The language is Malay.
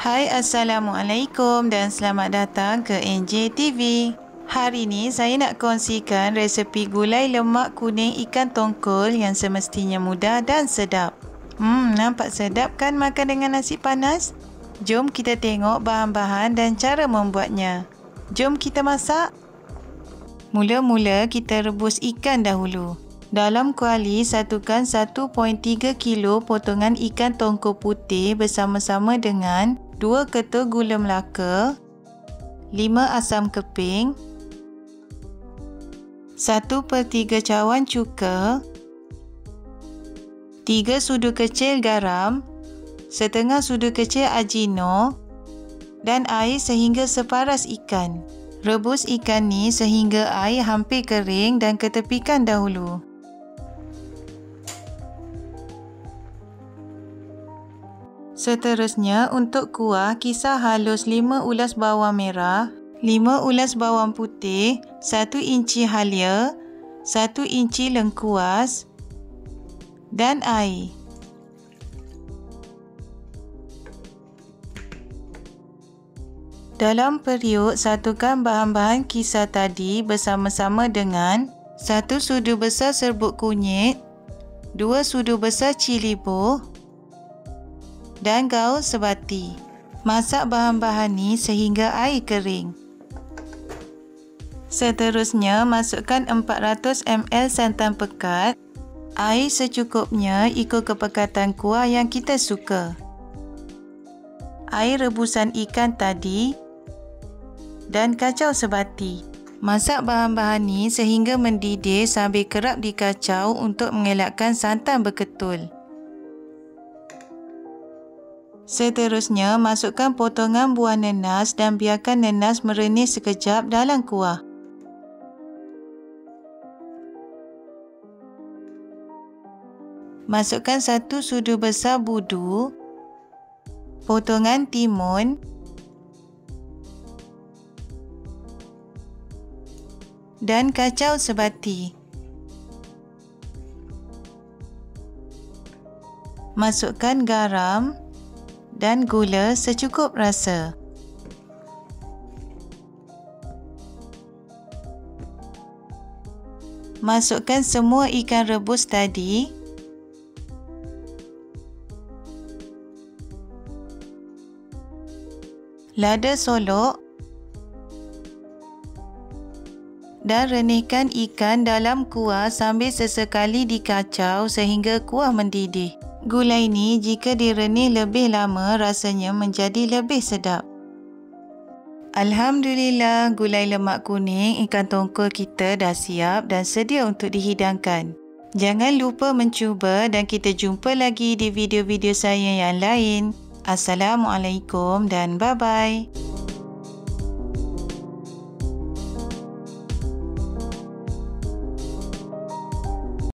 Hai, Assalamualaikum dan selamat datang ke NJTV. Hari ini saya nak kongsikan resepi gulai lemak kuning ikan tongkol yang semestinya mudah dan sedap. Nampak sedap kan makan dengan nasi panas? Jom kita tengok bahan-bahan dan cara membuatnya. Jom kita masak. Mula-mula kita rebus ikan dahulu. Dalam kuali, satukan 1.3 kilo potongan ikan tongkol putih bersama-sama dengan 2 ketul gula Melaka, 5 asam keping, 1/3 cawan cuka, 3 sudu kecil garam, setengah sudu kecil ajino dan air sehingga separas ikan. Rebus ikan ni sehingga air hampir kering dan ketepikan dahulu. Seterusnya, untuk kuah, kisar halus 5 ulas bawang merah, 5 ulas bawang putih, 1 inci halia, 1 inci lengkuas dan air. Dalam periuk, satukan bahan-bahan kisar tadi bersama-sama dengan 1 sudu besar serbuk kunyit, 2 sudu besar cili boh dan gaul sebati. Masak bahan-bahan ni sehingga air kering. Seterusnya, masukkan 400 ml santan pekat, air secukupnya ikut kepekatan kuah yang kita suka. Air rebusan ikan tadi dan kacau sebati. Masak bahan-bahan ni sehingga mendidih sambil kerap dikacau untuk mengelakkan santan berketul. Seterusnya, masukkan potongan buah nenas dan biarkan nenas merenih sekejap dalam kuah. Masukkan 1 sudu besar budu, potongan timun dan kacau sebati. Masukkan garam dan gula secukup rasa. Masukkan semua ikan rebus tadi. Lada solok dan renihkan ikan dalam kuah sambil sesekali dikacau sehingga kuah mendidih. Gulai ni jika direnih lebih lama rasanya menjadi lebih sedap. Alhamdulillah, gulai lemak kuning ikan tongkol kita dah siap dan sedia untuk dihidangkan. Jangan lupa mencuba dan kita jumpa lagi di video-video saya yang lain. Assalamualaikum dan bye-bye.